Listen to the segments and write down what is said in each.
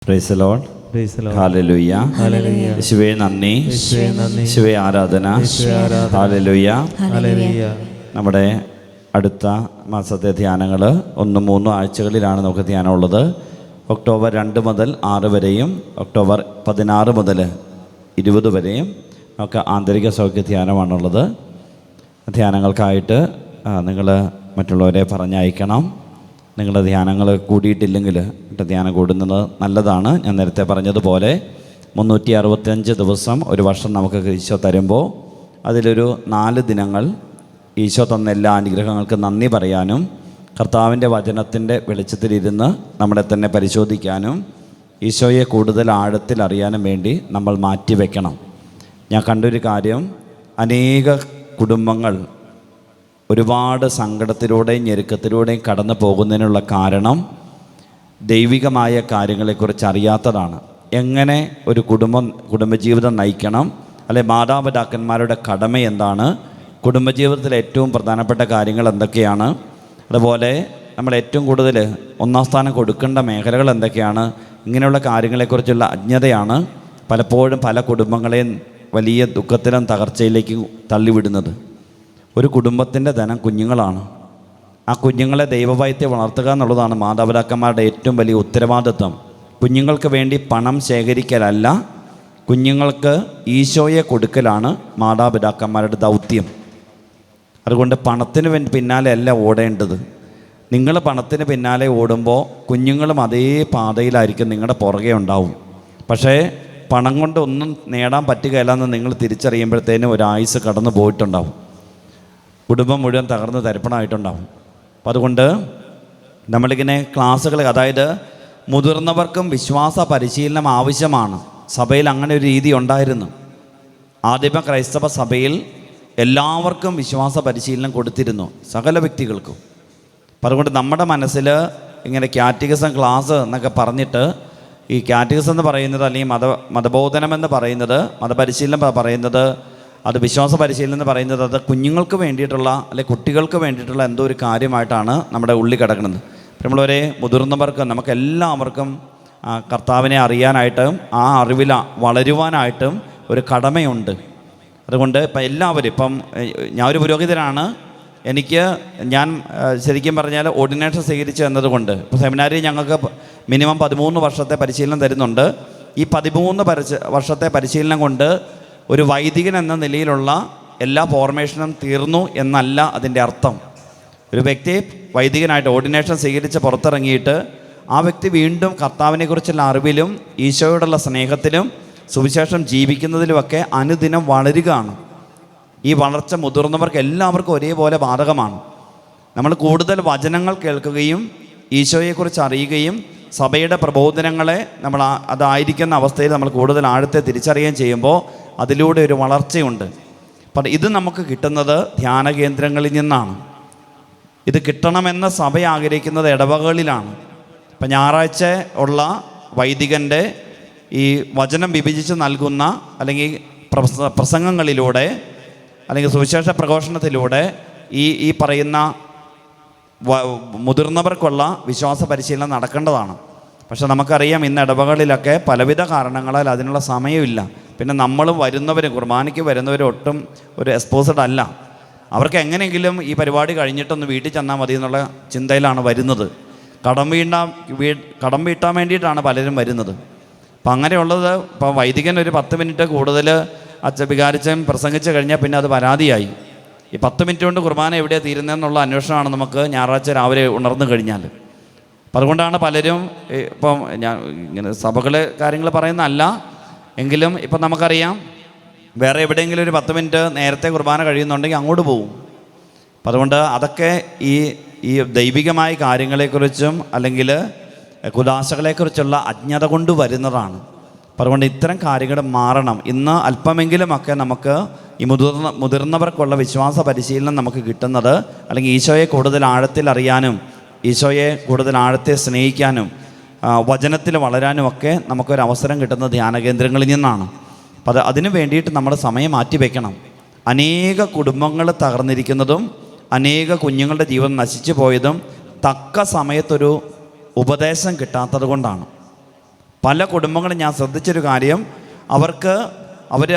Praise the Lord. Hallelujah. യേശുവേ നന്ദി, യേശുവേ ആരാധന. ഹല്ലേലൂയ. നമ്മുടെ അടുത്ത മാസത്തെ ധ്യാനങ്ങൾ 1-3 ആഴ്ചകളിലാണ് നമുക്ക് ധ്യാനമുള്ളത്. ഒക്ടോബർ 2 മുതൽ 6 വരെയും ഒക്ടോബർ 16 മുതൽ 20 വരെയും നമുക്ക് ആന്തരിക സൗഖ്യ ധ്യാനമാണുള്ളത്. ധ്യാനങ്ങൾക്കായിട്ട് നിങ്ങൾ മറ്റുള്ളവരെ പറഞ്ഞയക്കണം. നിങ്ങളുടെ ധ്യാനങ്ങൾ കൂടിയിട്ടില്ലെങ്കിൽ ധ്യാനം കൂടുന്നത് നല്ലതാണ്. ഞാൻ നേരത്തെ പറഞ്ഞതുപോലെ 365 ദിവസം ഒരു വർഷം നമുക്ക് ഈശോ തരുമ്പോൾ അതിലൊരു 4 ദിനങ്ങൾ ഈശോ തന്ന എല്ലാ അനുഗ്രഹങ്ങൾക്ക് നന്ദി പറയാനും കർത്താവിൻ്റെ വചനത്തിൻ്റെ വെളിച്ചത്തിലിരുന്ന് നമ്മളെ തന്നെ പരിശോധിക്കാനും ഈശോയെ കൂടുതൽ ആഴത്തിൽ അറിയാനും വേണ്ടി നമ്മൾ മാറ്റിവെക്കണം. ഞാൻ കണ്ടൊരു കാര്യം, അനേക കുടുംബങ്ങൾ ഒരുപാട് സങ്കടത്തിലൂടെയും ഞെരുക്കത്തിലൂടെയും കടന്നു പോകുന്നതിനുള്ള കാരണം ദൈവികമായ കാര്യങ്ങളെക്കുറിച്ച് അറിയാത്തതാണ്. എങ്ങനെ ഒരു കുടുംബജീവിതം നയിക്കണം, അല്ലെ മാതാപിതാക്കന്മാരുടെ കടമ എന്താണ്, കുടുംബജീവിതത്തിലെ ഏറ്റവും പ്രധാനപ്പെട്ട കാര്യങ്ങൾ എന്തൊക്കെയാണ്, അതുപോലെ നമ്മൾ ഏറ്റവും കൂടുതൽ 1-ാം സ്ഥാനം കൊടുക്കേണ്ട മേഖലകൾ എന്തൊക്കെയാണ്, ഇങ്ങനെയുള്ള കാര്യങ്ങളെക്കുറിച്ചുള്ള അജ്ഞതയാണ് പലപ്പോഴും പല കുടുംബങ്ങളെയും വലിയ ദുഃഖത്തിലും തകർച്ചയിലേക്കും തള്ളിവിടുന്നത്. ഒരു കുടുംബത്തിൻ്റെ ധനം കുഞ്ഞുങ്ങളാണ്. ആ കുഞ്ഞുങ്ങളെ ദൈവഭയത്തെ വളർത്തുക എന്നുള്ളതാണ് മാതാപിതാക്കന്മാരുടെ ഏറ്റവും വലിയ ഉത്തരവാദിത്വം. കുഞ്ഞുങ്ങൾക്ക് വേണ്ടി പണം ശേഖരിക്കലല്ല, കുഞ്ഞുങ്ങൾക്ക് ഈശോയെ കൊടുക്കലാണ് മാതാപിതാക്കന്മാരുടെ ദൗത്യം. അതുകൊണ്ട് പണത്തിന് പിന്നാലെ അല്ല ഓടേണ്ടത്. നിങ്ങൾ പണത്തിന് പിന്നാലെ ഓടുമ്പോൾ കുഞ്ഞുങ്ങളും അതേ പാതയിലായിരിക്കും നിങ്ങളുടെ പുറകെ ഉണ്ടാവും. പക്ഷേ പണം കൊണ്ട് ഒന്നും നേടാൻ പറ്റുകയില്ല എന്ന് നിങ്ങൾ തിരിച്ചറിയുമ്പോഴത്തേനും ഒരായുസ് കടന്നു പോയിട്ടുണ്ടാവും. കുടുംബം മുഴുവൻ തകർന്ന് തരിപ്പണമായിട്ടുണ്ടാവും. അപ്പം അതുകൊണ്ട് നമ്മളിങ്ങനെ ക്ലാസ്സുകൾ, അതായത് മുതിർന്നവർക്കും വിശ്വാസ പരിശീലനം ആവശ്യമാണ്. സഭയിൽ അങ്ങനെ ഒരു രീതി ഉണ്ടായിരുന്നു. ആദിമ ക്രൈസ്തവ സഭയിൽ എല്ലാവർക്കും വിശ്വാസ പരിശീലനം കൊടുത്തിരുന്നു, സകല വ്യക്തികൾക്കും. അപ്പം അതുകൊണ്ട് നമ്മുടെ മനസ്സിൽ ഇങ്ങനെ കാറ്റഗിസം ക്ലാസ് എന്നൊക്കെ പറഞ്ഞിട്ട്, ഈ കാറ്റഗിസം എന്ന് പറയുന്നത് അല്ലെങ്കിൽ മതബോധനം എന്ന് പറയുന്നത്, മതപരിശീലനം പറയുന്നത്, അത് വിശ്വാസ പരിശീലനം എന്ന് പറയുന്നത്, അത് കുഞ്ഞുങ്ങൾക്ക് വേണ്ടിയിട്ടുള്ള അല്ലെങ്കിൽ കുട്ടികൾക്ക് വേണ്ടിയിട്ടുള്ള എന്തോ ഒരു കാര്യമായിട്ടാണ് നമ്മുടെ ഉള്ളിൽ കിടക്കുന്നത്. നമ്മളൊരേ മുതിർന്നവർക്ക്, നമുക്കെല്ലാവർക്കും കർത്താവിനെ അറിയാനായിട്ടും ആ അറിവിൽ വളരുവാനായിട്ടും ഒരു കടമയുണ്ട്. അതുകൊണ്ട് ഇപ്പം എല്ലാവരും, ഇപ്പം ഞാൻ ഒരു പുരോഹിതനാണ്, ഞാൻ ശരിക്കും പറഞ്ഞാൽ ഓർഡിനേഷൻ സ്വീകരിച്ചു എന്നതുകൊണ്ട് ഇപ്പോൾ സെമിനാരിൽ ഞങ്ങൾക്ക് മിനിമം 13 വർഷത്തെ പരിശീലനം തരുന്നുണ്ട്. ഈ 13 വർഷത്തെ പരിശീലനം കൊണ്ട് ഒരു വൈദികൻ എന്ന നിലയിലുള്ള എല്ലാ ഫോർമേഷനും തീർന്നു എന്നല്ല അതിൻ്റെ അർത്ഥം. ഒരു വ്യക്തി വൈദികനായിട്ട് ഓർഡിനേഷൻ സ്വീകരിച്ച് പുറത്തിറങ്ങിയിട്ട് ആ വ്യക്തി വീണ്ടും കർത്താവിനെക്കുറിച്ചുള്ള അറിവിലും ഈശോയോടുള്ള സ്നേഹത്തിലും സുവിശേഷം ജീവിക്കുന്നതിലുമൊക്കെ അനുദിനം വളരുകയാണ്. ഈ വളർച്ച മുതിർന്നവർക്ക് എല്ലാവർക്കും ഒരേപോലെ ബാധകമാണ്. നമ്മൾ കൂടുതൽ വചനങ്ങൾ കേൾക്കുകയും ഈശോയെക്കുറിച്ച് അറിയുകയും സഭയുടെ പ്രബോധനങ്ങളെ നമ്മൾ അതായിരിക്കുന്ന അവസ്ഥയിൽ നമ്മൾ കൂടുതൽ ആഴത്തെ തിരിച്ചറിയുകയും ചെയ്യുമ്പോൾ അതിലൂടെ ഒരു വളർച്ചയുണ്ട്. അപ്പം ഇത് നമുക്ക് കിട്ടുന്നത് ധ്യാന കേന്ദ്രങ്ങളിൽ നിന്നാണ്. ഇത് കിട്ടണമെന്ന് സഭ ആഗ്രഹിക്കുന്നത് ഇടവകളിലാണ്. ഇപ്പം ഞായറാഴ്ച ഉള്ള വൈദികൻ്റെ ഈ വചനം വിഭജിച്ച് നൽകുന്ന അല്ലെങ്കിൽ പ്രസംഗങ്ങളിലൂടെ അല്ലെങ്കിൽ സുവിശേഷ പ്രഘോഷണത്തിലൂടെ ഈ പറയുന്ന മുതിർന്നവർക്കുള്ള വിശ്വാസ പരിശീലനം നടക്കേണ്ടതാണ്. പക്ഷെ നമുക്കറിയാം ഇന്ന് ഇടവകളിലൊക്കെ പലവിധ കാരണങ്ങളാൽ അതിനുള്ള സമയമില്ല. പിന്നെ നമ്മളും വരുന്നവരും, കുർബാനയ്ക്ക് വരുന്നവരും ഒട്ടും ഒരു എക്സ്പോസ്ഡ് അല്ല. അവർക്ക് എങ്ങനെയെങ്കിലും ഈ പരിപാടി കഴിഞ്ഞിട്ടൊന്ന് വീട്ടിൽ ചെന്നാൽ മതി എന്നുള്ള ചിന്തയിലാണ് വരുന്നത്. കടം വീട്ടാൻ വേണ്ടിയിട്ടാണ് പലരും വരുന്നത്. അപ്പം അങ്ങനെയുള്ളത്, ഇപ്പോൾ വൈദികൻ ഒരു 10 മിനിറ്റ് കൂടുതൽ വികാരിച്ചും പ്രസംഗിച്ച് കഴിഞ്ഞാൽ പിന്നെ അത് പരാതിയായി. ഈ 10 മിനിറ്റ് കൊണ്ട് കുർബാന എവിടെയാണ് തീരുന്നതെന്നുള്ള അന്വേഷണമാണ് നമുക്ക് ഞായറാഴ്ച രാവിലെ ഉണർന്നു കഴിഞ്ഞാൽ. അപ്പം അതുകൊണ്ടാണ് പലരും, ഇപ്പം ഞാൻ ഇങ്ങനെ സഭകളെ കാര്യങ്ങൾ പറയുന്നതല്ല എങ്കിലും ഇപ്പം നമുക്കറിയാം വേറെ എവിടെയെങ്കിലും ഒരു 10 മിനിറ്റ് നേരത്തെ കുർബാന കഴിയുന്നുണ്ടെങ്കിൽ അങ്ങോട്ട് പോകും. അപ്പം അതുകൊണ്ട് അതൊക്കെ ഈ ദൈവികമായ കാര്യങ്ങളെക്കുറിച്ചും അല്ലെങ്കിൽ കുദാശകളെക്കുറിച്ചുള്ള അജ്ഞത കൊണ്ട് വരുന്നതാണ്. അപ്പം അതുകൊണ്ട് ഇത്തരം കാര്യങ്ങൾ മാറണം. ഇന്ന് അല്പമെങ്കിലുമൊക്കെ നമുക്ക് ഈ മുതിർന്നവർക്കുള്ള വിശ്വാസ പരിശീലനം നമുക്ക് കിട്ടുന്നത്, അല്ലെങ്കിൽ ഈശോയെ കൂടുതൽ ആഴത്തിൽ അറിയാനും ഈശോയെ കൂടുതൽ ആഴത്തെ സ്നേഹിക്കാനും വചനത്തിൽ വളരാനുമൊക്കെ നമുക്കൊരവസരം കിട്ടുന്ന ധ്യാന കേന്ദ്രങ്ങളിൽ നിന്നാണ്. അപ്പം അതിന് വേണ്ടിയിട്ട് നമ്മൾ സമയം മാറ്റിവെക്കണം. അനേക കുടുംബങ്ങൾ തകർന്നിരിക്കുന്നതും അനേക കുഞ്ഞുങ്ങളുടെ ജീവൻ നശിച്ചു പോയതും തക്ക സമയത്തൊരു ഉപദേശം കിട്ടാത്തത് കൊണ്ടാണ്. പല കുടുംബങ്ങളും ഞാൻ ശ്രദ്ധിച്ചൊരു കാര്യം,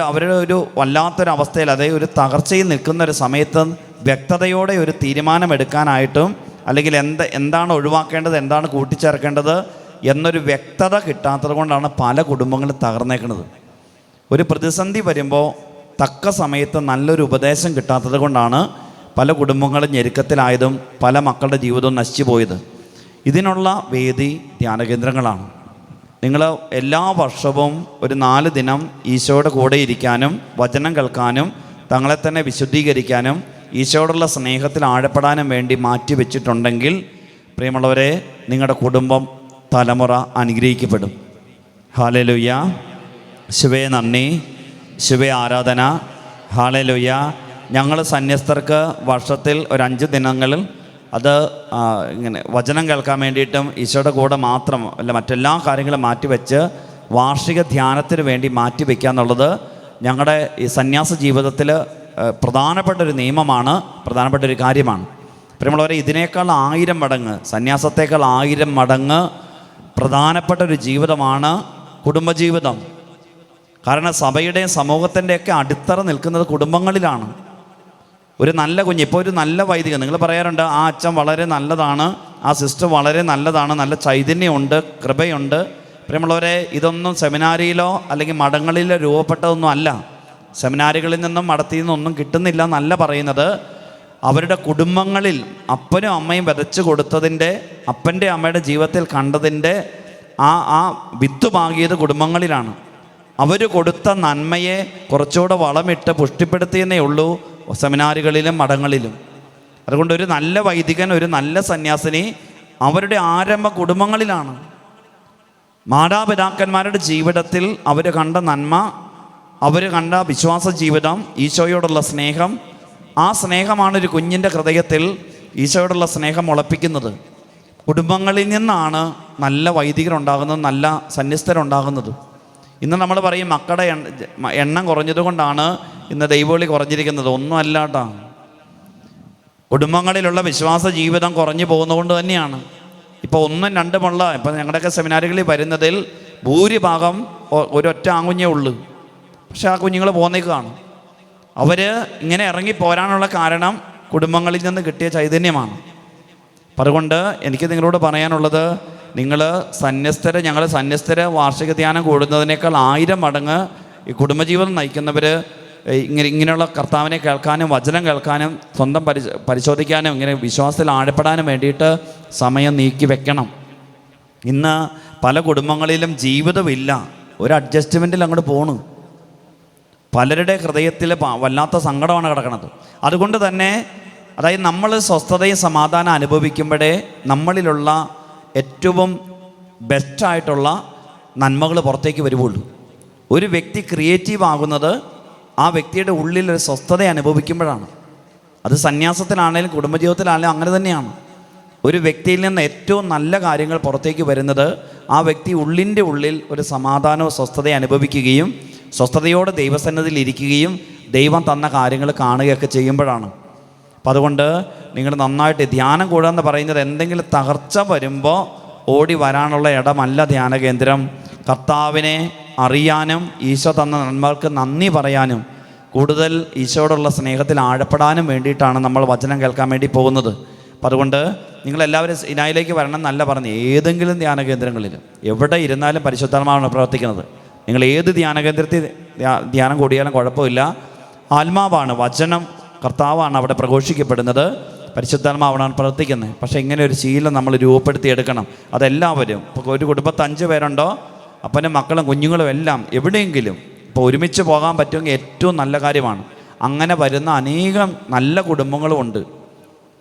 അവരുടെ ഒരു വല്ലാത്തൊരവസ്ഥയിൽ, അതായത് ഒരു തകർച്ചയിൽ നിൽക്കുന്ന ഒരു സമയത്ത് വ്യക്തതയോടെ ഒരു തീരുമാനമെടുക്കാനായിട്ടും അല്ലെങ്കിൽ എന്താണ് ഒഴിവാക്കേണ്ടത്, എന്താണ് കൂട്ടിച്ചേർക്കേണ്ടത് എന്നൊരു വ്യക്തത കിട്ടാത്തത് കൊണ്ടാണ് പല കുടുംബങ്ങളും തകർന്നേക്കുന്നത്. ഒരു പ്രതിസന്ധി വരുമ്പോൾ തക്ക സമയത്ത് നല്ലൊരു ഉപദേശം കിട്ടാത്തത് കൊണ്ടാണ് പല കുടുംബങ്ങളും ഞെരുക്കത്തിലായതും പല മക്കളുടെ ജീവിതവും നശിച്ചു പോയത്. ഇതിനുള്ള വേദി ധ്യാനകേന്ദ്രങ്ങളാണ്. നിങ്ങൾ എല്ലാ വർഷവും ഒരു 4 ദിനം ഈശോയുടെ കൂടെ ഇരിക്കാനും വചനം കേൾക്കാനും തങ്ങളെ തന്നെ വിശുദ്ധീകരിക്കാനും ഈശോയോടുള്ള സ്നേഹത്തിൽ ആഴപ്പെടാനും വേണ്ടി മാറ്റി വെച്ചിട്ടുണ്ടെങ്കിൽ പ്രിയമുള്ളവരെ, നിങ്ങളുടെ കുടുംബം തലമുറ അനുഗ്രഹിക്കപ്പെടും. ഹല്ലേലൂയ. ശിവേ നന്ദി, ശിവേ ആരാധന. ഹല്ലേലൂയ. ഞങ്ങൾ സന്യസ്തർക്ക് വർഷത്തിൽ ഒരു 5 ദിനങ്ങളിൽ അത് ഇങ്ങനെ വചനം കേൾക്കാൻ വേണ്ടിയിട്ടും ഈശോയുടെ കൂടെ മാത്രം അല്ല മറ്റെല്ലാ കാര്യങ്ങളും മാറ്റിവെച്ച് വാർഷിക ധ്യാനത്തിന് വേണ്ടി മാറ്റിവെക്കുക എന്നുള്ളത് ഞങ്ങളുടെ ഈ സന്യാസ ജീവിതത്തിൽ പ്രധാനപ്പെട്ടൊരു നിയമമാണ്, പ്രധാനപ്പെട്ടൊരു കാര്യമാണ്. പ്രിയമുള്ളവരെ, ഇതിനേക്കാൾ 1000 മടങ്ങ്, സന്യാസത്തേക്കാൾ 1000 മടങ്ങ് പ്രധാനപ്പെട്ടൊരു ജീവിതമാണ് കുടുംബജീവിതം. കാരണം സഭയുടെയും സമൂഹത്തിൻ്റെയൊക്കെ അടിത്തറ നിൽക്കുന്നത് കുടുംബങ്ങളിലാണ്. ഒരു നല്ല കുഞ്ഞ്, ഇപ്പോൾ ഒരു നല്ല വൈദികൻ, നിങ്ങൾ പറയാറുണ്ട് ആ അച്ഛൻ വളരെ നല്ലതാണ്, ആ സിസ്റ്റർ വളരെ നല്ലതാണ്, നല്ല ചൈതന്യമുണ്ട്, കൃപയുണ്ട്. പ്രിയമുള്ളവരെ, ഇതൊന്നും സെമിനാരിയിലോ അല്ലെങ്കിൽ മഠങ്ങളിലോ രൂപപ്പെട്ടതൊന്നും അല്ല. സെമിനാരികളിൽ നിന്നും മഠത്തിൽ നിന്നൊന്നും കിട്ടുന്നില്ല എന്നല്ല പറയുന്നത്. അവരുടെ കുടുംബങ്ങളിൽ അപ്പനും അമ്മയും വിതച്ചു കൊടുത്തതിൻ്റെ, അപ്പൻ്റെ അമ്മയുടെ ജീവിതത്തിൽ കണ്ടതിൻ്റെ ആ വിത്ത് പാകിയത് കുടുംബങ്ങളിലാണ്. അവർ കൊടുത്ത നന്മയെ കുറച്ചുകൂടെ വളമിട്ട് പുഷ്ടിപ്പെടുത്തിയെന്നേ ഉള്ളൂ സെമിനാറുകളിലും മഠങ്ങളിലും. അതുകൊണ്ട് ഒരു നല്ല വൈദികൻ, ഒരു നല്ല സന്യാസിനി അവരുടെ ആരംഭ കുടുംബങ്ങളിലാണ്. മാതാപിതാക്കന്മാരുടെ ജീവിതത്തിൽ അവർ കണ്ട നന്മ, അവർ കണ്ട വിശ്വാസ ജീവിതം, ഈശോയോടുള്ള സ്നേഹം, ആ സ്നേഹമാണ് ഒരു കുഞ്ഞിൻ്റെ ഹൃദയത്തിൽ ഈശോയോടുള്ള സ്നേഹം ഉളപ്പിക്കുന്നത്. കുടുംബങ്ങളിൽ നിന്നാണ് നല്ല വൈദികരുണ്ടാകുന്നത്, നല്ല സന്യസ്തരുണ്ടാകുന്നത്. ഇന്ന് നമ്മൾ പറയും മക്കളുടെ എണ്ണം കുറഞ്ഞതുകൊണ്ടാണ് ഇന്ന് ദൈവവിളി കുറഞ്ഞിരിക്കുന്നത്. ഒന്നും അല്ല കേട്ടോ, കുടുംബങ്ങളിലുള്ള വിശ്വാസ ജീവിതം കുറഞ്ഞു പോകുന്നതുകൊണ്ട് തന്നെയാണ്. ഇപ്പോൾ 1ഉം 2ഉമുള്ള, ഇപ്പം ഞങ്ങളുടെയൊക്കെ സെമിനാറുകളിൽ വരുന്നതിൽ ഭൂരിഭാഗം ഒരൊറ്റ ആൺകുഞ്ഞേ ഉള്ളൂ. പക്ഷെ ആ കുഞ്ഞുങ്ങൾ പോന്നേക്കാണ്. അവർ ഇങ്ങനെ ഇറങ്ങിപ്പോരാനുള്ള കാരണം കുടുംബങ്ങളിൽ നിന്ന് കിട്ടിയ ചൈതന്യമാണ്. അപ്പം അതുകൊണ്ട് എനിക്ക് നിങ്ങളോട് പറയാനുള്ളത്, ഞങ്ങൾ സന്യസ്തര് വാർഷിക ധ്യാനം കൂടുന്നതിനേക്കാൾ 1000 മടങ്ങ് ഈ കുടുംബജീവിതം നയിക്കുന്നവർ ഇങ്ങനെയുള്ള കർത്താവിനെ കേൾക്കാനും വചനം കേൾക്കാനും സ്വന്തം പരിശോധിക്കാനും ഇങ്ങനെ വിശ്വാസത്തിൽ ആഴപ്പെടാനും വേണ്ടിയിട്ട് സമയം നീക്കി വെക്കണം. ഇന്ന് പല കുടുംബങ്ങളിലും ജീവിതമില്ല, ഒരു അഡ്ജസ്റ്റ്മെൻറ്റിൽ അങ്ങോട്ട് പോണു. പലരുടെ ഹൃദയത്തിൽ വല്ലാത്ത സങ്കടമാണ് കിടക്കുന്നത്. അതുകൊണ്ട് തന്നെ അതായത് നമ്മൾ സ്വസ്ഥതയും സമാധാനം അനുഭവിക്കുമ്പോഴേ നമ്മളിലുള്ള ഏറ്റവും ബെസ്റ്റായിട്ടുള്ള നന്മകൾ പുറത്തേക്ക് വരുവുള്ളൂ. ഒരു വ്യക്തി ക്രിയേറ്റീവ് ആകുന്നത് ആ വ്യക്തിയുടെ ഉള്ളിൽ ഒരു സ്വസ്ഥത അനുഭവിക്കുമ്പോഴാണ്. അത് സന്യാസത്തിലാണെങ്കിലും കുടുംബജീവിതത്തിലാണെങ്കിലും അങ്ങനെ തന്നെയാണ്. ഒരു വ്യക്തിയിൽ നിന്ന് ഏറ്റവും നല്ല കാര്യങ്ങൾ പുറത്തേക്ക് വരുന്നത് ആ വ്യക്തി ഉള്ളിൻ്റെ ഉള്ളിൽ ഒരു സമാധാനവും സ്വസ്ഥതയും അനുഭവിക്കുകയും സ്വസ്ഥതയോടെ ദൈവസന്നിധിയിൽ ഇരിക്കുകയും ദൈവം തന്ന കാര്യങ്ങൾ കാണുകയൊക്കെ ചെയ്യുമ്പോഴാണ്. അപ്പം അതുകൊണ്ട് നിങ്ങൾ നന്നായിട്ട് ധ്യാനം കൂടുക എന്ന് പറയുന്നത് എന്തെങ്കിലും തകർച്ച വരുമ്പോൾ ഓടി വരാനുള്ള ഇടമല്ല ധ്യാനകേന്ദ്രം. കർത്താവിനെ അറിയാനും ഈശോ തന്ന നന്മകൾക്ക് നന്ദി പറയാനും കൂടുതൽ ഈശോയോടുള്ള സ്നേഹത്തിൽ ആഴപ്പെടാനും വേണ്ടിയിട്ടാണ് നമ്മൾ വചനം കേൾക്കാൻ വേണ്ടി പോകുന്നത്. അപ്പം അതുകൊണ്ട് നിങ്ങളെല്ലാവരും ഇനായിലേക്ക് വരണം എന്നല്ല പറഞ്ഞ്, ഏതെങ്കിലും ധ്യാനകേന്ദ്രങ്ങളിൽ എവിടെ ഇരുന്നാലും പരിശുദ്ധാത്മാവാണ് പ്രവർത്തിക്കുന്നത്. നിങ്ങൾ ഏത് ധ്യാനകേന്ദ്രത്തിൽ ധ്യാനം കൂടിയാലും കുഴപ്പമില്ല. ആത്മാവാണ്, വചനം കർത്താവാണ് അവിടെ പ്രഘോഷിക്കപ്പെടുന്നത്, പരിശുദ്ധാത്മാവാണ് പ്രവർത്തിക്കുന്നത്. പക്ഷേ ഇങ്ങനെ ഒരു ശീലം നമ്മൾ രൂപപ്പെടുത്തിയെടുക്കണം. അതെല്ലാവരും, ഇപ്പോൾ ഒരു കുടുംബത്തിൽ 5 പേരുണ്ടോ, അപ്പനും മക്കളും കുഞ്ഞുങ്ങളും എല്ലാം എവിടെയെങ്കിലും ഇപ്പോൾ ഒരുമിച്ച് പോകാൻ പറ്റുമെങ്കിൽ ഏറ്റവും നല്ല കാര്യമാണ്. അങ്ങനെ വരുന്ന അനേകം നല്ല കുടുംബങ്ങളുമുണ്ട്.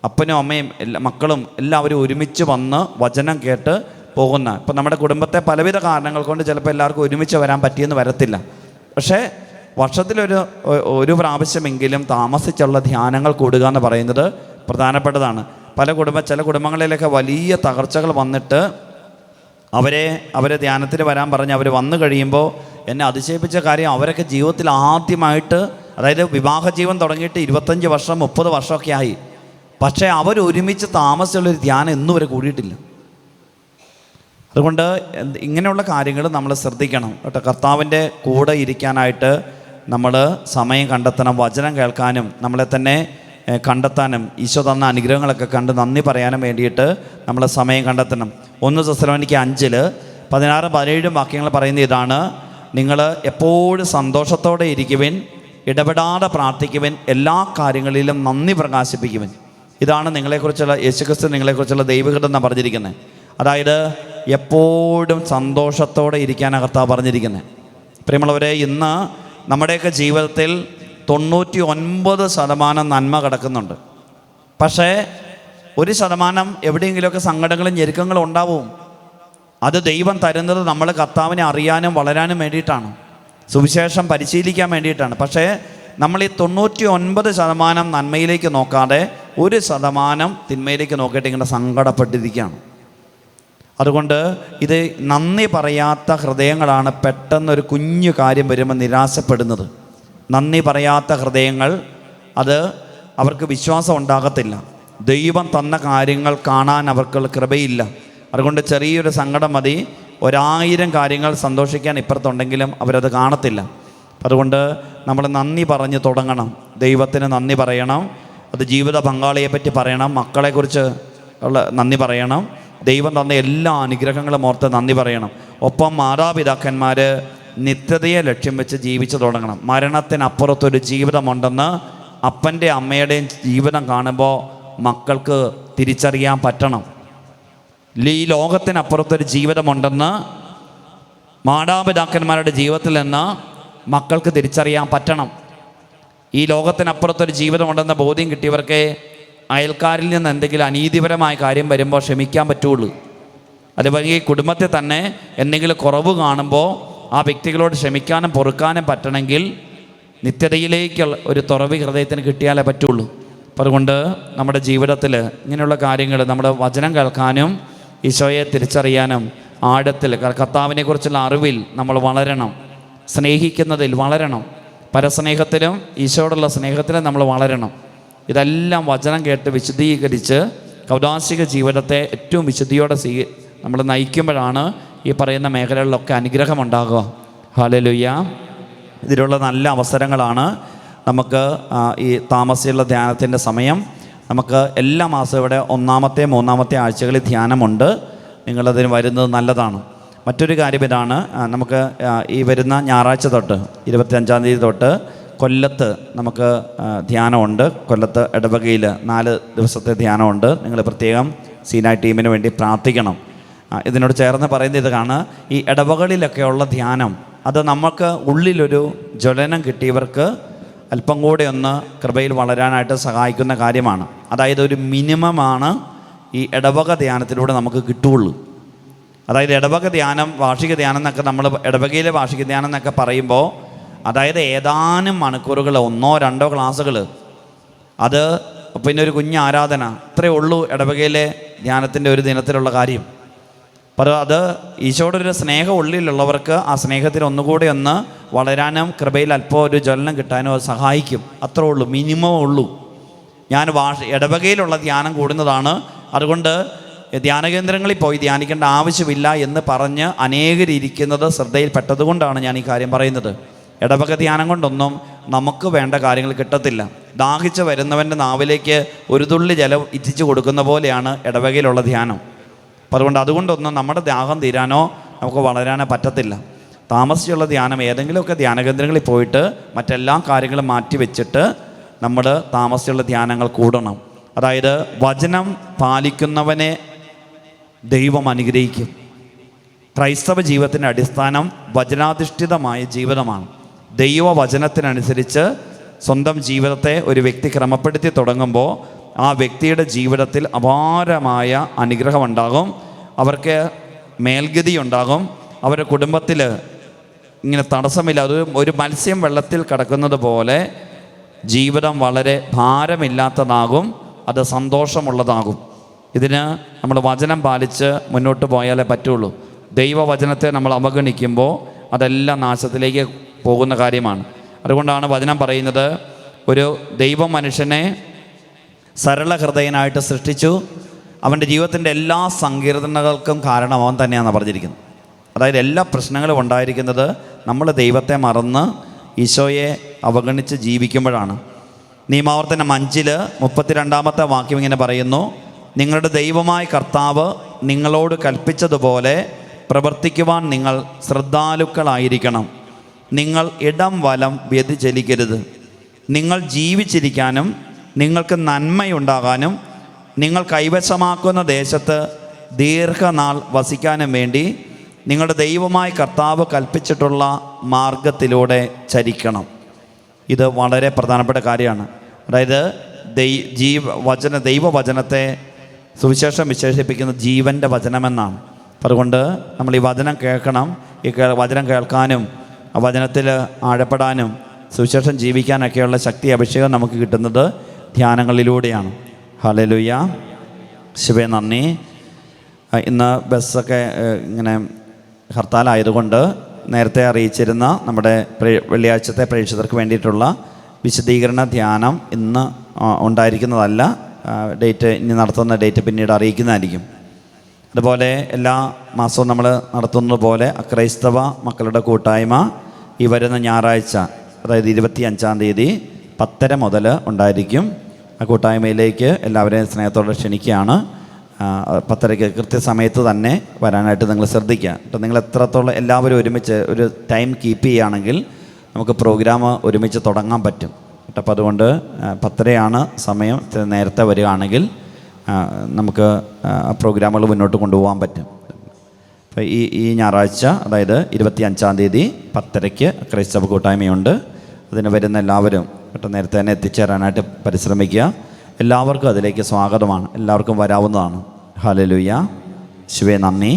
അപ്പനും അമ്മയും മക്കളും എല്ലാവരും ഒരുമിച്ച് വന്ന് വചനം കേട്ട് പോകുന്ന. ഇപ്പം നമ്മുടെ കുടുംബത്തെ പലവിധ കാരണങ്ങൾ കൊണ്ട് ചിലപ്പോൾ എല്ലാവർക്കും ഒരുമിച്ച് വരാൻ പറ്റിയെന്ന് വരത്തില്ല. പക്ഷേ വർഷത്തിലൊരു പ്രാവശ്യമെങ്കിലും താമസിച്ചുള്ള ധ്യാനങ്ങൾ കൂടുക എന്ന് പറയുന്നത് പ്രധാനപ്പെട്ടതാണ്. ചില കുടുംബങ്ങളിലൊക്കെ വലിയ തകർച്ചകൾ വന്നിട്ട് അവരെ ധ്യാനത്തിന് വരാൻ പറഞ്ഞ് അവർ വന്നു കഴിയുമ്പോൾ എന്നെ അതിശയിപ്പിച്ച കാര്യം, അവരൊക്കെ ജീവിതത്തിൽ ആദ്യമായിട്ട്, അതായത് വിവാഹ ജീവൻ തുടങ്ങിയിട്ട് 25 വർഷം 30 വർഷമൊക്കെ ആയി, പക്ഷേ അവരൊരുമിച്ച് താമസിച്ചുള്ളൊരു ധ്യാനം ഇന്നും വരെ കൂടിയിട്ടില്ല. അതുകൊണ്ട് ഇങ്ങനെയുള്ള കാര്യങ്ങൾ നമ്മൾ ശ്രദ്ധിക്കണം കേട്ടോ. കർത്താവിൻ്റെ കൂടെ ഇരിക്കാനായിട്ട് നമ്മൾ സമയം കണ്ടെത്തണം. വചനം കേൾക്കാനും നമ്മളെ തന്നെ കണ്ടെത്താനും ഈശോ തന്ന അനുഗ്രഹങ്ങളൊക്കെ കണ്ട് നന്ദി പറയാനും വേണ്ടിയിട്ട് നമ്മൾ സമയം കണ്ടെത്തണം. 1 തെസ്സലോനിക്ക 5:16-17 വാക്യങ്ങൾ പറയുന്ന ഇതാണ്: നിങ്ങൾ എപ്പോഴും സന്തോഷത്തോടെ ഇരിക്കുവിൻ, ഇടപെടാതെ പ്രാർത്ഥിക്കുവിൻ, എല്ലാ കാര്യങ്ങളിലും നന്ദി പ്രകാശിപ്പിക്കുവിൻ. ഇതാണ് നിങ്ങളെക്കുറിച്ചുള്ള യേശുക്രിസ്തു നിങ്ങളെക്കുറിച്ചുള്ള ദൈവഹിതം എന്നാണ് പറഞ്ഞിരിക്കുന്നത്. അതായത് എപ്പോഴും സന്തോഷത്തോടെ ഇരിക്കാനാണ് കർത്താവ് പറഞ്ഞിരിക്കുന്നത്. പ്രിയമുള്ളവരെ, ഇന്ന് നമ്മുടെയൊക്കെ ജീവിതത്തിൽ 99% നന്മ കിടക്കുന്നുണ്ട്. പക്ഷേ 1% എവിടെയെങ്കിലുമൊക്കെ സങ്കടങ്ങളും ഞെരുക്കങ്ങളും ഉണ്ടാവും. അത് ദൈവം തരുന്നത് നമ്മൾ കർത്താവിനെ അറിയാനും വളരാനും വേണ്ടിയിട്ടാണ്, സുവിശേഷം പരിശീലിക്കാൻ വേണ്ടിയിട്ടാണ്. പക്ഷേ നമ്മൾ ഈ 99% നന്മയിലേക്ക് നോക്കാതെ 1% തിന്മയിലേക്ക് നോക്കിയിട്ട് ഇങ്ങനെ സങ്കടപ്പെട്ടിരിക്കുകയാണ്. അതുകൊണ്ട് ഇത് നന്ദി പറയാത്ത ഹൃദയങ്ങളാണ് പെട്ടെന്നൊരു കുഞ്ഞു കാര്യം വരുമ്പോൾ നിരാശപ്പെടുന്നത്. നന്ദി പറയാത്ത ഹൃദയങ്ങൾ, അത് അവർക്ക് വിശ്വാസം ഉണ്ടാകത്തില്ല. ദൈവം തന്ന കാര്യങ്ങൾ കാണാൻ അവർക്ക് കൃപയില്ല. അതുകൊണ്ട് ചെറിയൊരു സങ്കടം മതി, 1000 കാര്യങ്ങൾ സന്തോഷിക്കാൻ ഇപ്പുറത്തുണ്ടെങ്കിലും അവരത് കാണത്തില്ല. അതുകൊണ്ട് നമ്മൾ നന്ദി പറഞ്ഞ് തുടങ്ങണം. ദൈവത്തിന് നന്ദി പറയണം. അത് ജീവിത പങ്കാളിയെപ്പറ്റി പറയണം, മക്കളെക്കുറിച്ച് ഉള്ള നന്ദി പറയണം, ദൈവം തന്ന എല്ലാ അനുഗ്രഹങ്ങളും ഓർത്ത് നന്ദി പറയണം. ഒപ്പം മാതാപിതാക്കന്മാർ നിത്യതയെ ലക്ഷ്യം വെച്ച് ജീവിച്ചു തുടങ്ങണം. മരണത്തിനപ്പുറത്തൊരു ജീവിതമുണ്ടെന്ന് അപ്പൻ്റെ അമ്മയുടെയും ജീവിതം കാണുമ്പോൾ മക്കൾക്ക് തിരിച്ചറിയാൻ പറ്റണം. ഈ ലോകത്തിനപ്പുറത്തൊരു ജീവിതമുണ്ടെന്ന് മാതാപിതാക്കന്മാരുടെ ജീവിതത്തിൽ നിന്ന് മക്കൾക്ക് തിരിച്ചറിയാൻ പറ്റണം. ഈ ലോകത്തിനപ്പുറത്തൊരു ജീവിതമുണ്ടെന്ന ബോധ്യം കിട്ടിയവർക്ക് അയൽക്കാരിൽ നിന്ന് എന്തെങ്കിലും അനീതിപരമായ കാര്യം വരുമ്പോൾ ക്ഷമിക്കാൻ പറ്റുള്ളൂ. അതുപോലെ ഈ കുടുംബത്തിൽ തന്നെ എന്തെങ്കിലും കുറവ് കാണുമ്പോൾ ആ വ്യക്തികളോട് ക്ഷമിക്കാനും പൊറുക്കാനും പറ്റണമെങ്കിൽ നിത്യതയിലേക്കുള്ള ഒരു തുറവി ഹൃദയത്തിന് കിട്ടിയാലേ പറ്റുള്ളൂ. അപ്പം അതുകൊണ്ട് നമ്മുടെ ജീവിതത്തിൽ ഇങ്ങനെയുള്ള കാര്യങ്ങൾ, നമ്മുടെ വചനം കേൾക്കാനും ഈശോയെ തിരിച്ചറിയാനും ആഴത്തിൽ കർത്താവിനെക്കുറിച്ചുള്ള അറിവിൽ നമ്മൾ വളരണം. സ്നേഹിക്കുന്നതിൽ വളരണം. പരസ്നേഹത്തിലും ഈശോയോടുള്ള സ്നേഹത്തിലും നമ്മൾ വളരണം. ഇതെല്ലാം വചനം കേട്ട് വിശദീകരിച്ച് കൗദാശിക ജീവിതത്തെ ഏറ്റവും വിശുദ്ധിയോടെ നമ്മൾ നയിക്കുമ്പോഴാണ് ഈ പറയുന്ന മേഖലകളിലൊക്കെ അനുഗ്രഹമുണ്ടാകുക. ഹല്ലേലൂയ. ഇതിലുള്ള നല്ല അവസരങ്ങളാണ് നമുക്ക് ഈ താമസിച്ചുള്ള ധ്യാനത്തിൻ്റെ സമയം. നമുക്ക് എല്ലാ മാസവും ഇവിടെ 1-ാമത്തെ 3-ാമത്തെ ആഴ്ചകളിൽ ധ്യാനമുണ്ട്. നിങ്ങളതിന് വരുന്നത് നല്ലതാണ്. മറ്റൊരു കാര്യം ഇതാണ്, നമുക്ക് ഈ വരുന്ന ഞായറാഴ്ച തൊട്ട് 25-ാം തീയതി തൊട്ട് കൊല്ലത്ത് നമുക്ക് ധ്യാനമുണ്ട്. കൊല്ലത്ത് ഇടവകയിൽ 4 ദിവസത്തെ ധ്യാനമുണ്ട്. നിങ്ങൾ പ്രത്യേകം സീനായ് ടീമിന് വേണ്ടി പ്രാർത്ഥിക്കണം. ഇതിനോട് ചേർന്ന് പറയുന്നത് ഇതാണ്: ഈ ഇടവകളിലൊക്കെയുള്ള ധ്യാനം അത് നമുക്ക് ഉള്ളിലൊരു ജ്വലനം കിട്ടിയവർക്ക് അല്പം കൂടെ ഒന്ന് കൃപയിൽ വളരാനായിട്ട് സഹായിക്കുന്ന കാര്യമാണ്. അതായത് ഒരു മിനിമമാണ് ഈ ഇടവക ധ്യാനത്തിലൂടെ നമുക്ക് കിട്ടുകയുള്ളൂ. അതായത് ഇടവക ധ്യാനം, വാർഷിക ധ്യാനം എന്നൊക്കെ നമ്മൾ ഇടവകയിലെ വാർഷിക ധ്യാനം എന്നൊക്കെ പറയുമ്പോൾ അതായത് ഏതാനും മണിക്കൂറുകൾ, 1-2 ക്ലാസ്സുകൾ, അത് പിന്നെ ഒരു കുഞ്ഞ് ആരാധന, ഇത്രയേ ഉള്ളൂ ഇടവകയിലെ ധ്യാനത്തിൻ്റെ ഒരു ദിനത്തിലുള്ള കാര്യം. അപ്പോൾ അത് ഈശോയുടെ സ്നേഹം ഉള്ളിലുള്ളവർക്ക് ആ സ്നേഹത്തിൽ ഒന്നുകൂടെ ഒന്ന് വളരാനും കൃപയിൽ അല്പം ഒരു ജ്വലനം കിട്ടാനും അത് സഹായിക്കും. അത്രേ ഉള്ളൂ, മിനിമം ഉള്ളൂ. ഞാൻ ഇടവകയിലുള്ള ധ്യാനം കൂടുന്നതാണ്, അതുകൊണ്ട് ധ്യാനകേന്ദ്രങ്ങളിൽ പോയി ധ്യാനിക്കേണ്ട ആവശ്യമില്ല എന്ന് പറഞ്ഞ് അനേകരിക്കുന്നത് ശ്രദ്ധയിൽപ്പെട്ടതുകൊണ്ടാണ് ഞാൻ ഈ കാര്യം പറയുന്നത്. ഇടവക ധ്യാനം കൊണ്ടൊന്നും നമുക്ക് വേണ്ട കാര്യങ്ങൾ കിട്ടത്തില്ല. ദാഹിച്ച് വരുന്നവൻ്റെ നാവിലേക്ക് ഒരു തുള്ളി ജലം ഇറ്റിച്ചു കൊടുക്കുന്ന പോലെയാണ് ഇടവകയിലുള്ള ധ്യാനം. അപ്പോൾ അതുകൊണ്ടൊന്നും നമ്മുടെ ദാഹം തീരാനോ നമുക്ക് വളരാനോ പറ്റത്തില്ല. താമസിച്ചുള്ള ധ്യാനം ഏതെങ്കിലുമൊക്കെ ധ്യാനകേന്ദ്രങ്ങളിൽ പോയിട്ട് മറ്റെല്ലാ കാര്യങ്ങളും മാറ്റി വെച്ചിട്ട് നമ്മൾ താമസിച്ചുള്ള ധ്യാനങ്ങൾ കൂടണം. അതായത് വചനം പാലിക്കുന്നവനെ ദൈവം അനുഗ്രഹിക്കും. ക്രൈസ്തവ ജീവിതത്തിൻ്റെ അടിസ്ഥാനം വചനാധിഷ്ഠിതമായ ജീവിതമാണ്. ദൈവവചനത്തിനനുസരിച്ച് സ്വന്തം ജീവിതത്തെ ഒരു വ്യക്തി ക്രമപ്പെടുത്തി തുടങ്ങുമ്പോൾ ആ വ്യക്തിയുടെ ജീവിതത്തിൽ അപാരമായ അനുഗ്രഹമുണ്ടാകും. അവർക്ക് മേൽഗതി ഉണ്ടാകും. അവരുടെ കുടുംബത്തിൽ ഇങ്ങനെ തടസ്സമില്ല. അത് ഒരു മത്സ്യം വെള്ളത്തിൽ കിടക്കുന്നത് പോലെ ജീവിതം വളരെ ഭാരമില്ലാത്തതാകും, അത് സന്തോഷമുള്ളതാകും. ഇതിന് നമ്മൾ വചനം പാലിച്ച് മുന്നോട്ട് പോയാലേ പറ്റുള്ളൂ. ദൈവവചനത്തെ നമ്മൾ അവഗണിക്കുമ്പോൾ അതെല്ലാം നാശത്തിലേക്ക് പോകുന്ന കാര്യമാണ്. അതുകൊണ്ടാണ് വചനം പറയുന്നത്, ഒരു ദൈവ മനുഷ്യനെ സരള ഹൃദയനായിട്ട് സൃഷ്ടിച്ചു, അവൻ്റെ ജീവിതത്തിൻ്റെ എല്ലാ സങ്കീർണതകൾക്കും കാരണം അവൻ തന്നെയാണെന്ന് പറഞ്ഞിരിക്കുന്നത്. അതായത് എല്ലാ പ്രശ്നങ്ങളും ഉണ്ടായിരിക്കുന്നത് നമ്മൾ ദൈവത്തെ മറന്ന് ഈശോയെ അവഗണിച്ച് ജീവിക്കുമ്പോഴാണ്. നിയമാവർത്തനം 5:32 വാക്യം ഇങ്ങനെ പറയുന്നു: നിങ്ങളുടെ ദൈവമായ കർത്താവ് നിങ്ങളോട് കൽപ്പിച്ചതുപോലെ പ്രവർത്തിക്കുവാൻ നിങ്ങൾ ശ്രദ്ധാലുക്കളായിരിക്കണം. നിങ്ങൾ ഇടം വലം വ്യതിചലിക്കരുത്. നിങ്ങൾ ജീവിച്ചിരിക്കാനും നിങ്ങൾക്ക് നന്മയുണ്ടാകാനും നിങ്ങൾ കൈവശമാക്കുന്ന ദേശത്ത് ദീർഘനാൾ വസിക്കാനും വേണ്ടി നിങ്ങളുടെ ദൈവമായ കർത്താവ് കൽപ്പിച്ചിട്ടുള്ള മാർഗത്തിലൂടെ ചരിക്കണം. ഇത് വളരെ പ്രധാനപ്പെട്ട കാര്യമാണ്. അതായത് ദൈവവചനത്തെ സുവിശേഷം വിശേഷിപ്പിക്കുന്നത് ജീവൻ്റെ വചനമെന്നാണ്. അതുകൊണ്ട് നമ്മൾ ഈ വചനം കേൾക്കണം. ഈ വചനം കേൾക്കാനും ആ വചനത്തിൽ ആഴപ്പെടാനും സുവിശേഷം ജീവിക്കാനൊക്കെയുള്ള ശക്തി, അഭിഷേകം നമുക്ക് കിട്ടുന്നത് ധ്യാനങ്ങളിലൂടെയാണ്. ഹല്ലേലൂയ. ശിവേ നന്ദി. ഇന്ന് ബസ്സൊക്കെ ഇങ്ങനെ ഹർത്താലായതുകൊണ്ട് നേരത്തെ അറിയിച്ചിരുന്ന നമ്മുടെ വെള്ളിയാഴ്ചത്തെ പ്രേക്ഷിതർക്ക് വേണ്ടിയിട്ടുള്ള വിശദീകരണ ധ്യാനം ഇന്ന് ഉണ്ടായിരിക്കുന്നതല്ല. ഡേറ്റ് ഇനി നടത്തുന്ന ഡേറ്റ് പിന്നീട് അറിയിക്കുന്നതായിരിക്കും. അതുപോലെ എല്ലാ മാസവും നമ്മൾ നടത്തുന്നത് പോലെ അക്രൈസ്തവ മക്കളുടെ കൂട്ടായ്മ ഈ വരുന്ന ഞായറാഴ്ച, അതായത് 25-ാം തീയതി 10:30 മുതൽ ഉണ്ടായിരിക്കും. ആ കൂട്ടായ്മയിലേക്ക് എല്ലാവരെയും സ്നേഹത്തോടെ ക്ഷണിക്കുകയാണ്. 10:30 കൃത്യസമയത്ത് തന്നെ വരാനായിട്ട് നിങ്ങൾ ശ്രദ്ധിക്കുക. അപ്പോൾ നിങ്ങൾ എത്രത്തോളം എല്ലാവരും ഒരുമിച്ച് ഒരു ടൈം കീപ്പ് ചെയ്യുകയാണെങ്കിൽ നമുക്ക് പ്രോഗ്രാം ഒരുമിച്ച് തുടങ്ങാൻ പറ്റും. അപ്പോൾ അതുകൊണ്ട് 10:30 സമയം. നേരത്തെ വരികയാണെങ്കിൽ നമുക്ക് പ്രോഗ്രാമുകൾ മുന്നോട്ട് കൊണ്ടുപോകാൻ പറ്റും. അപ്പോൾ ഈ ഞായറാഴ്ച, അതായത് 25-ാം തീയതി 10:30 ക്രൈസ്തവ കൂട്ടായ്മയുണ്ട്. അതിന് വരുന്ന എല്ലാവരും നേരത്തെ തന്നെ എത്തിച്ചേരാനായിട്ട് പരിശ്രമിക്കുക. എല്ലാവർക്കും അതിലേക്ക് സ്വാഗതമാണ്. എല്ലാവർക്കും വരാവുന്നതാണ്. ഹല്ലേലൂയ. ശിവേ നന്ദി.